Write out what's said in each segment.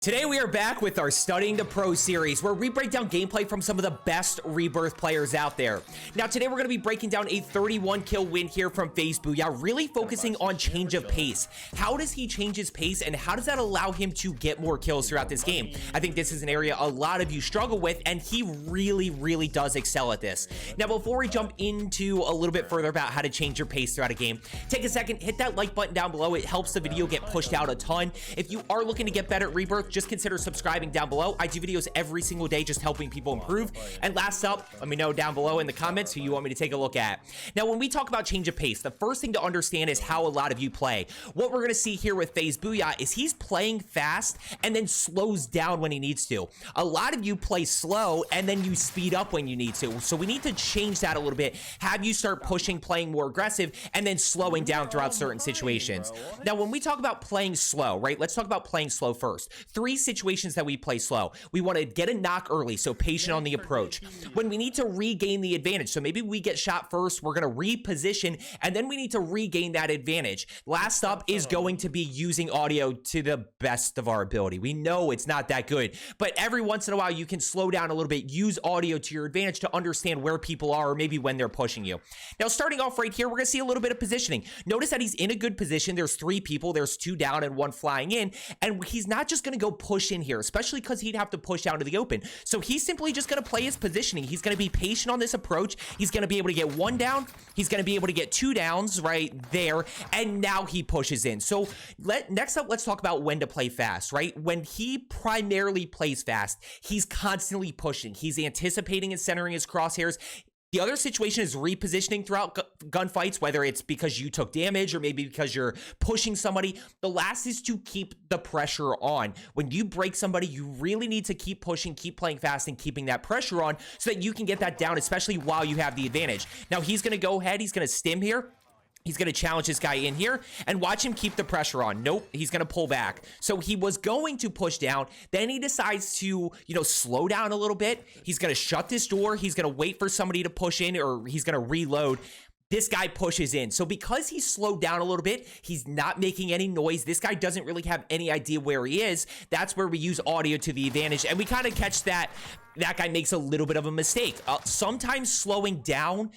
Today we are back with our Studying the Pro series, where we break down gameplay from some of the best Rebirth players out there. Now today we're going to be breaking down a 31 kill win here from Faze Booya, really focusing on change of pace. How does he change his pace, and how does that allow him to get more kills throughout this game? I think this is an area a lot of you struggle with, and he really does excel at this. Now before we jump into a little bit further about how to change your pace throughout a game, take a second, hit that like button down below. It helps the video get pushed out a ton. If you are looking to get better at Rebirth, just consider subscribing down below. I do videos every single day just helping people improve. And last up, let me know down below in the comments who you want me to take a look at. Now, when we talk about change of pace, the first thing to understand is how a lot of you play. What we're going to see here with Faze Booya is he's playing fast and then slows down when he needs to. A lot of you play slow and then you speed up when you need to. So we need to change that a little bit. Have you start pushing, playing more aggressive, and then slowing down throughout certain situations. Now, when we talk about playing slow, right? Let's talk about playing slow first. Three situations that we play slow. We want to get a knock early, so patient on the approach. When we need to regain the advantage, so maybe we get shot first, we're going to reposition, and then we need to regain that advantage. Last up is going to be using audio to the best of our ability. We know it's not that good, but every once in a while you can slow down a little bit, use audio to your advantage to understand where people are or maybe when they're pushing you. Now, starting off right here, we're going to see a little bit of positioning. Notice that he's in a good position. There's three people. There's two down and one flying in, and he's not just going to go push in here, especially because he'd have to push out to the open. So he's simply just going to play his positioning. He's going to be patient on this approach. He's going to be able to get one down. He's going to be able to get two downs right there. And now he pushes in. So next up, let's talk about when to play fast, right? When he primarily plays fast, he's constantly pushing. He's anticipating and centering his crosshairs. The other situation is repositioning throughout gunfights, whether it's because you took damage or maybe because you're pushing somebody. The last is to keep the pressure on. When you break somebody, you really need to keep pushing, keep playing fast, and keeping that pressure on so that you can get that down, especially while you have the advantage. Now, he's going to go ahead. He's going to stim here. He's going to challenge this guy in here and watch him keep the pressure on. Nope, he's going to pull back. So he was going to push down. Then he decides to, slow down a little bit. He's going to shut this door. He's going to wait for somebody to push in, or he's going to reload. This guy pushes in. So because he's slowed down a little bit, he's not making any noise. This guy doesn't really have any idea where he is. That's where we use audio to the advantage. And we kind of catch that guy makes a little bit of a mistake. Sometimes slowing down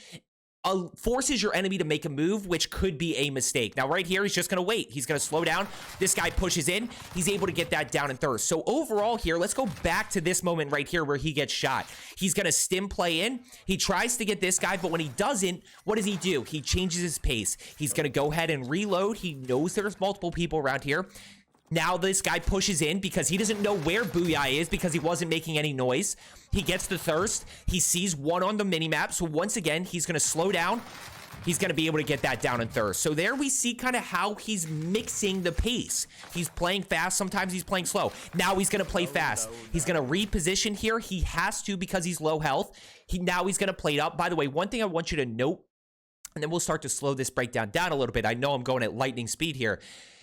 forces your enemy to make a move, which could be a mistake. Now, right here, he's just going to wait. He's going to slow down. This guy pushes in. He's able to get that down and thirst. So overall here, let's go back to this moment right here where he gets shot. He's going to stim play in. He tries to get this guy, but when he doesn't, what does he do? He changes his pace. He's going to go ahead and reload. He knows there's multiple people around here. Now this guy pushes in because he doesn't know where Booya is because he wasn't making any noise. He gets the thirst. He sees one on the minimap. So once again, he's going to slow down. He's going to be able to get that down and thirst. So there we see kind of how he's mixing the pace. He's playing fast. Sometimes he's playing slow. Now he's going to play fast. He's going to reposition here. He has to because he's low health. Now he's going to play it up. By the way, one thing I want you to note, and then we'll start to slow this breakdown down a little bit. I know I'm going at lightning speed here,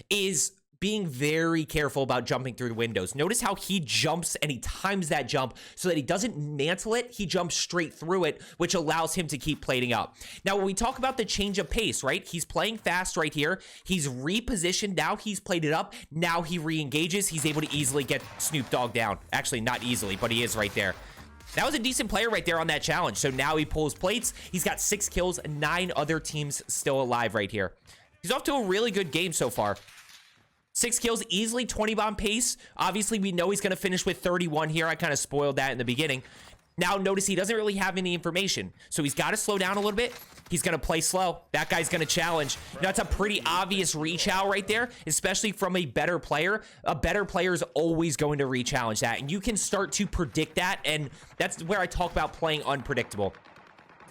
is being very careful about jumping through the windows. Notice how he jumps and he times that jump so that he doesn't mantle it. He jumps straight through it, which allows him to keep plating up. Now, when we talk about the change of pace, right? He's playing fast right here. He's repositioned. Now he's played it up. Now he re-engages. He's able to easily get Snoop Dogg down. Actually, not easily, but he is right there. That was a decent player right there on that challenge. So now he pulls plates. He's got 6 kills, 9 other teams still alive right here. He's off to a really good game so far. 6 kills, easily 20 bomb pace. Obviously, we know he's going to finish with 31 here. I kind of spoiled that in the beginning. Now, notice he doesn't really have any information. So he's got to slow down a little bit. He's going to play slow. That guy's going to challenge. Now, that's a pretty obvious re-chow right there, especially from a better player. A better player is always going to re-challenge that. And you can start to predict that. And that's where I talk about playing unpredictable.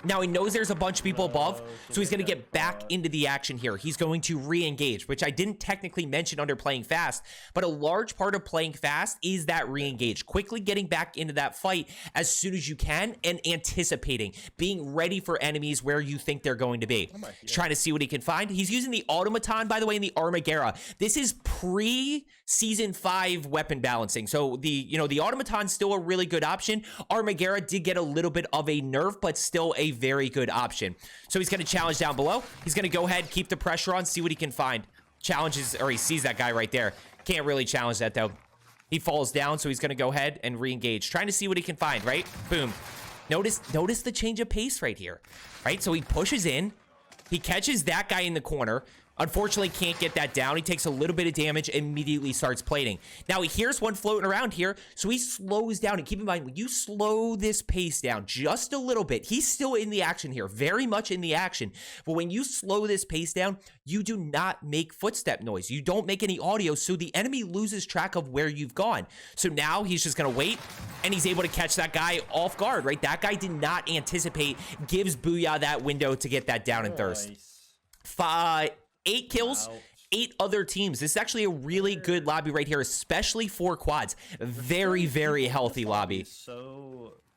Now, he knows there's a bunch of people above, so he's going to get back into the action here. He's going to re-engage, which I didn't technically mention under playing fast, but a large part of playing fast is that re-engage. Quickly getting back into that fight as soon as you can and anticipating, being ready for enemies where you think they're going to be. He's trying to see what he can find. He's using the automaton, by the way, in the Armaguerra. This is pre-Season 5 weapon balancing, so the automaton's still a really good option. Armaguerra did get a little bit of a nerf, but still a very good option. So he's going to challenge down below. He's going to go ahead, keep the pressure on, see what he can find. Challenges, or he sees that guy right there. Can't really challenge that though. He falls down, so he's going to go ahead and re-engage. Trying to see what he can find, right? Boom. Notice the change of pace right here, right? So he pushes in. He catches that guy in the corner. Unfortunately, can't get that down. He takes a little bit of damage, immediately starts plating. Now, here's one floating around here, so he slows down. And keep in mind, when you slow this pace down just a little bit, he's still in the action here, very much in the action. But when you slow this pace down, you do not make footstep noise. You don't make any audio, so the enemy loses track of where you've gone. So now he's just going to wait, and he's able to catch that guy off guard, right? That guy did not anticipate, gives Booya that window to get that down and thirst. 8 kills, 8 other teams. This is actually a really good lobby right here, especially for quads. Very, very healthy lobby.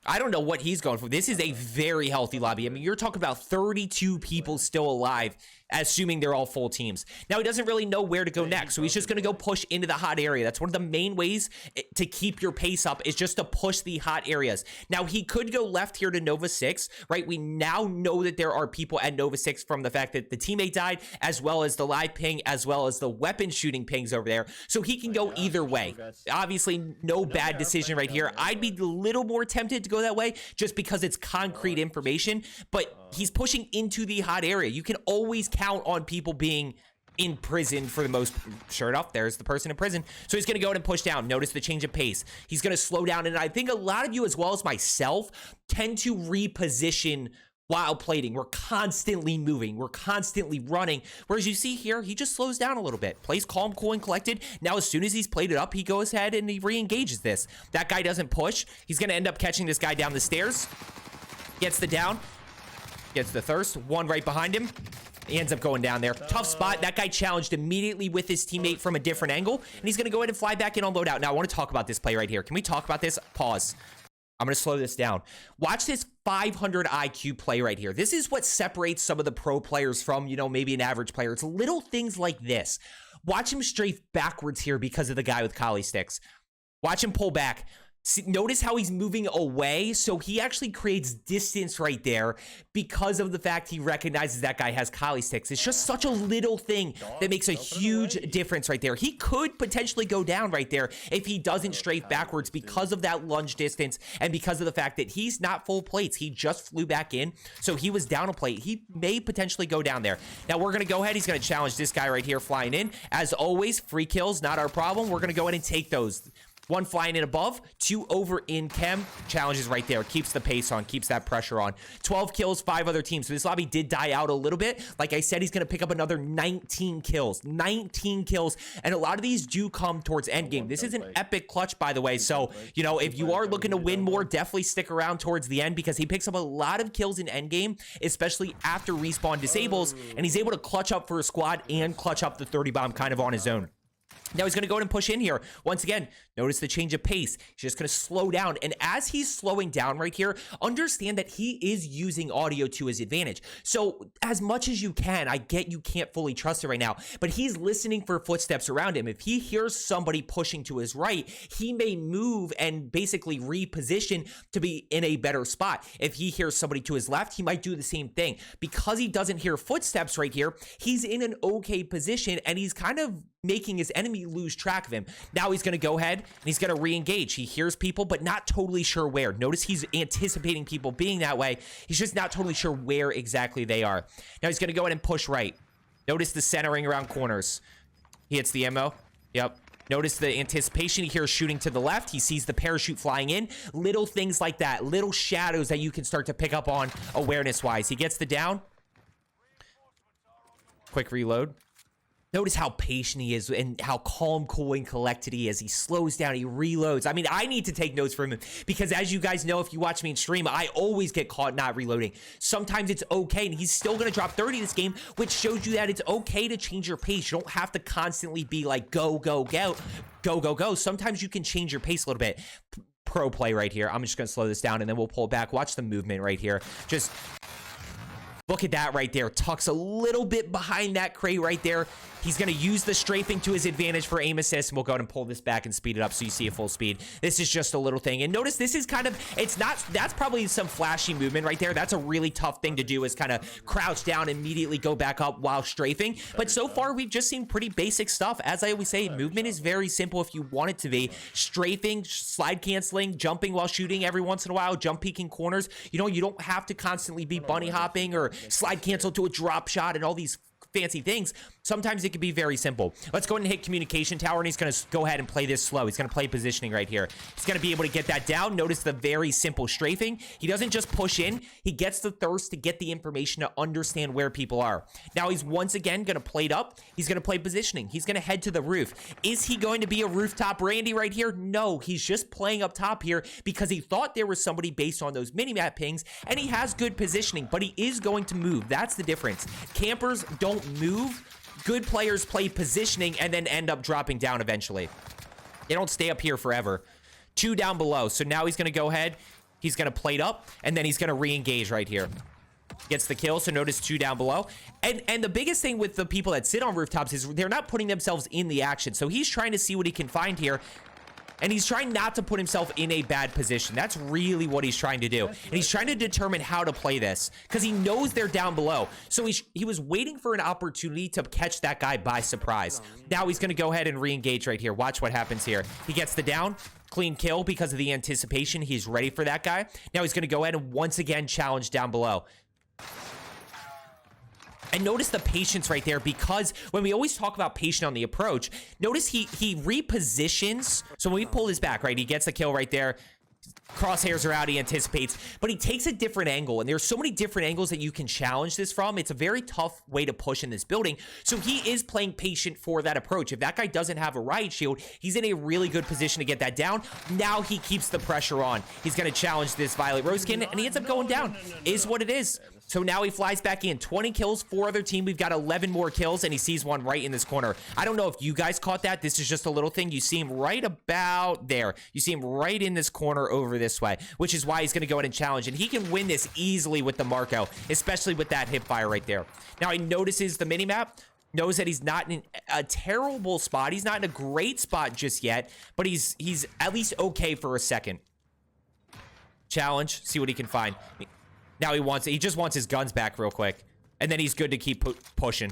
I don't know what he's going for. This is a very healthy lobby. I mean, you're talking about 32 people still alive, assuming they're all full teams. Now, he doesn't really know where to go next, so he's just going to go push into the hot area. That's one of the main ways to keep your pace up, is just to push the hot areas. Now, he could go left here to Nova 6, right? We now know that there are people at Nova 6 from the fact that the teammate died, as well as the live ping, as well as the weapon shooting pings over there. So he can go either way. Obviously, no bad decision right here. I'd be a little more tempted to go that way just because it's concrete information, but he's pushing into the hot area. You can always count on people being in prison for the most. Sure enough, there's the person in prison. So he's going to go ahead and push down. Notice the change of pace. He's going to slow down, and I think a lot of you, as well as myself, tend to reposition while plating. We're constantly moving. We're constantly running. Whereas you see here, he just slows down a little bit. Plays calm, cool, and collected. Now, as soon as he's played it up, he goes ahead and he re-engages this. That guy doesn't push. He's going to end up catching this guy down the stairs. Gets the down. Gets the thirst. One right behind him. He ends up going down there. Tough spot. That guy challenged immediately with his teammate from a different angle. And he's going to go ahead and fly back in on loadout. Now, I want to talk about this play right here. Can we talk about this? Pause. I'm going to slow this down. Watch this 500 IQ play right here. This is what separates some of the pro players from, you know, maybe an average player. It's little things like this. Watch him strafe backwards here because of the guy with collie sticks. Watch him pull back. See, notice how he's moving away, so he actually creates distance right there because of the fact he recognizes that guy has collie sticks. It's just such a little thing that makes a huge difference right there. He could potentially go down right there if he doesn't strafe backwards because of that lunge distance and because of the fact that he's not full plates. He just flew back in, so he was down a plate. He may potentially go down there. Now, we're going to go ahead. He's going to challenge this guy right here flying in. As always, free kills, not our problem. We're going to go ahead and take those. 1 flying in above, 2 over in chem. Challenges right there. Keeps the pace on, keeps that pressure on. 12 kills, 5 other teams. So this lobby did die out a little bit. Like I said, he's going to pick up another 19 kills. 19 kills. And a lot of these do come towards endgame. This is an epic clutch, by the way. So, you know, if you are looking to win more, definitely stick around towards the end because he picks up a lot of kills in endgame, especially after respawn disables. And he's able to clutch up for a squad and clutch up the 30 bomb kind of on his own. Now he's going to go ahead and push in here. Once again, notice the change of pace. He's just going to slow down. And as he's slowing down right here, understand that he is using audio to his advantage. So as much as you can, I get you can't fully trust it right now, but he's listening for footsteps around him. If he hears somebody pushing to his right, he may move and basically reposition to be in a better spot. If he hears somebody to his left, he might do the same thing. Because he doesn't hear footsteps right here, he's in an okay position and he's kind of making his enemy lose track of him. Now he's going to go ahead and he's going to re-engage. He hears people, but not totally sure where. Notice he's anticipating people being that way. He's just not totally sure where exactly they are. Now he's going to go ahead and push right. Notice the centering around corners. He hits the ammo. Yep. Notice the anticipation. He hears shooting to the left. He sees the parachute flying in. Little things like that. Little shadows that you can start to pick up on awareness-wise. He gets the down. Quick reload. Notice how patient he is and how calm, cool, and collected he is. He slows down, he reloads. I mean, I need to take notes from him because as you guys know, if you watch me in stream, I always get caught not reloading. Sometimes it's okay, and he's still going to drop 30 this game, which shows you that it's okay to change your pace. You don't have to constantly be like, go, go, go, go, go, go. Sometimes you can change your pace a little bit. Pro play right here. I'm just going to slow this down, and then we'll pull back. Watch the movement right here. Just look at that right there. Tucks a little bit behind that crate right there. He's going to use the strafing to his advantage for aim assist, and we'll go ahead and pull this back and speed it up so you see it full speed. This is just a little thing. And notice this is kind of, it's not, that's probably some flashy movement right there. That's a really tough thing to do, is kind of crouch down, immediately go back up while strafing. But so far, we've just seen pretty basic stuff. As I always say, movement is very simple if you want it to be. Strafing, slide canceling, jumping while shooting every once in a while, jump peeking corners. You know, you don't have to constantly be bunny hopping or slide cancel to a drop shot and all these fancy things. Sometimes it can be very simple. Let's go ahead and hit communication tower, and he's going to go ahead and play this slow. He's going to play positioning right here. He's going to be able to get that down. Notice the very simple strafing. He doesn't just push in. He gets the thirst to get the information to understand where people are. Now he's once again going to plate up. He's going to play positioning. He's going to head to the roof. Is he going to be a rooftop Randy right here? No, he's just playing up top here because he thought there was somebody based on those mini-map pings, and he has good positioning, but he is going to move. That's the difference. Campers don't move. Good players play positioning and then end up dropping down eventually. They don't stay up here forever. 2 down below. So now he's going to go ahead. He's going to plate up, and then he's going to re-engage right here. Gets the kill, so notice 2 down below. And the biggest thing with the people that sit on rooftops is they're not putting themselves in the action. So he's trying to see what he can find here. And he's trying not to put himself in a bad position. That's really what he's trying to do. And he's trying to determine how to play this because he knows they're down below. So he was waiting for an opportunity to catch that guy by surprise. Now he's going to go ahead and re-engage right here. Watch what happens here. He gets the down. Clean kill because of the anticipation. He's ready for that guy. Now he's going to go ahead and once again challenge down below. And notice the patience right there, because when we always talk about patience on the approach, notice he repositions. So when we pull this back, right, he gets the kill right there. Crosshairs are out, he anticipates, but he takes a different angle, and there's so many different angles that you can challenge this from. It's a very tough way to push in this building, so he is playing patient for that approach. If that guy doesn't have a riot shield, he's in a really good position to get that down. Now he keeps the pressure on. He's going to challenge this Violet Roseskin, and he ends up going down. Is what it is. So now he flies back in. 20 kills for other team. We've got 11 more kills, and he sees one right in this corner. I don't know if you guys caught that. This is just a little thing. You see him right about there. You see him right in this corner over this way, which is why he's going to go ahead and challenge. And he can win this easily with the Marco, especially with that hip fire right there. Now he notices the minimap, knows that he's not in a terrible spot. He's not in a great spot just yet, but he's at least okay for a second. Challenge, see what he can find. Now he just wants his guns back real quick. And then he's good to keep pushing.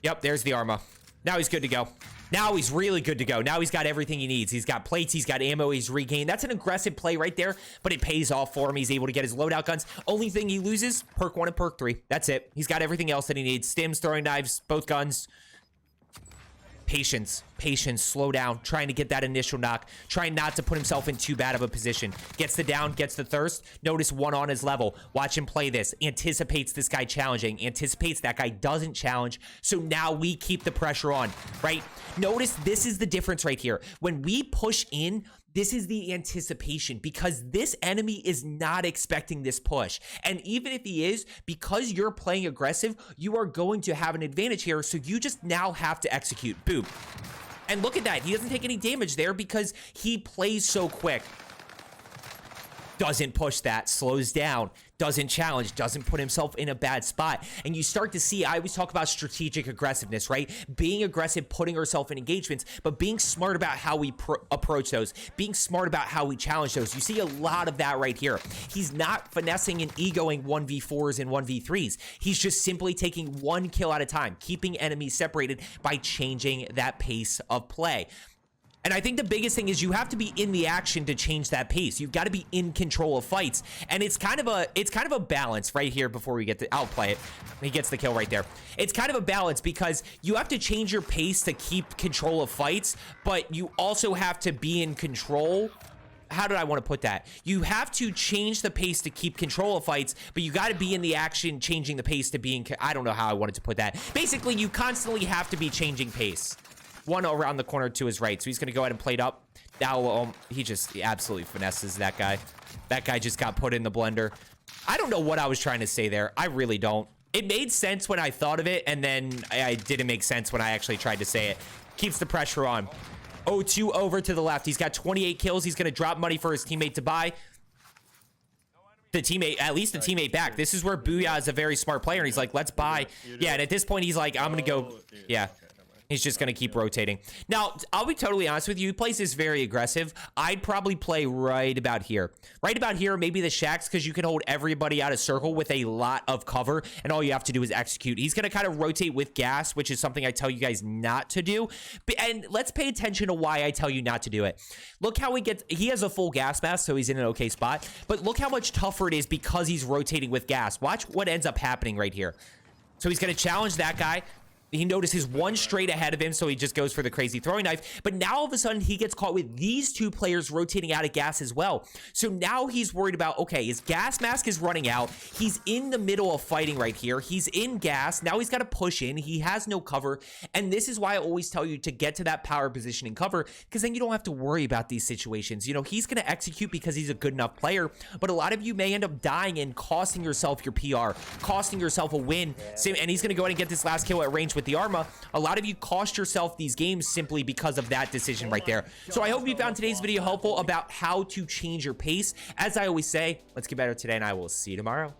Yep, there's the Arma. Now he's good to go. Now he's really good to go. Now he's got everything he needs. He's got plates, he's got ammo, he's regained. That's an aggressive play right there, but it pays off for him. He's able to get his loadout guns. Only thing he loses, perk 1 and perk 3. That's it. He's got everything else that he needs. Stims, throwing knives, both guns. Patience, slow down, trying to get that initial knock, trying not to put himself in too bad of a position. Gets the down, gets the thirst. Notice one on his level. Watch him play this. Anticipates this guy challenging. Anticipates that guy doesn't challenge. So now we keep the pressure on, right? Notice this is the difference right here. When we push in, this is the anticipation, because this enemy is not expecting this push. And even if he is, because you're playing aggressive, you are going to have an advantage here. So you just now have to execute. Boom. And look at that. He doesn't take any damage there because he plays so quick. Doesn't push that, slows down, doesn't challenge, doesn't put himself in a bad spot. And you start to see, I always talk about strategic aggressiveness, right? Being aggressive, putting ourselves in engagements, but being smart about how we approach those, being smart about how we challenge those. You see a lot of that right here. He's not finessing and egoing 1v4s and 1v3s. He's just simply taking one kill at a time, keeping enemies separated by changing that pace of play. And I think the biggest thing is you have to be in the action to change that pace. You've got to be in control of fights. And it's kind of a balance right here before we get to outplay it. He gets the kill right there. It's kind of a balance because you have to change your pace to keep control of fights, but you also have to be in control. How did I want to put that? You have to change the pace to keep control of fights, but you got to be in the action, changing the pace to being, I don't know how I wanted to put that. Basically, you constantly have to be changing pace. One around the corner to his right. So he's going to go ahead and plate up. Now he absolutely finesses that guy. That guy just got put in the blender. I don't know what I was trying to say there. I really don't. It made sense when I thought of it, and then it didn't make sense when I actually tried to say it. Keeps the pressure on. 0-2 over to the left. He's got 28 kills. He's going to drop money for his teammate to buy. the teammate, at least the teammate back. This is where Booya is a very smart player, and he's like, let's buy. Yeah, and at this point, he's like, I'm gonna go. Yeah. He's just going to keep rotating. Now, I'll be totally honest with you. He plays this very aggressive. I'd probably play right about here. Right about here, maybe the shacks, because you can hold everybody out of circle with a lot of cover, and all you have to do is execute. He's going to kind of rotate with gas, which is something I tell you guys not to do. And let's pay attention to why I tell you not to do it. Look how he has a full gas mask, so he's in an okay spot. But look how much tougher it is because he's rotating with gas. Watch what ends up happening right here. So he's going to challenge that guy. He notices one straight ahead of him, so he just goes for the crazy throwing knife. But now all of a sudden, he gets caught with these two players rotating out of gas as well. So now he's worried about, okay, his gas mask is running out. He's in the middle of fighting right here. He's in gas. Now he's got to push in. He has no cover. And this is why I always tell you to get to that power position and cover, because then you don't have to worry about these situations. You know, he's going to execute because he's a good enough player. But a lot of you may end up dying and costing yourself your PR, costing yourself a win. And he's going to go ahead and get this last kill at range with the Arma. A lot of you cost yourself these games simply because of that decision right there. So I hope you found today's video helpful about how to change your pace. As I always say, let's get better today, and I will see you tomorrow.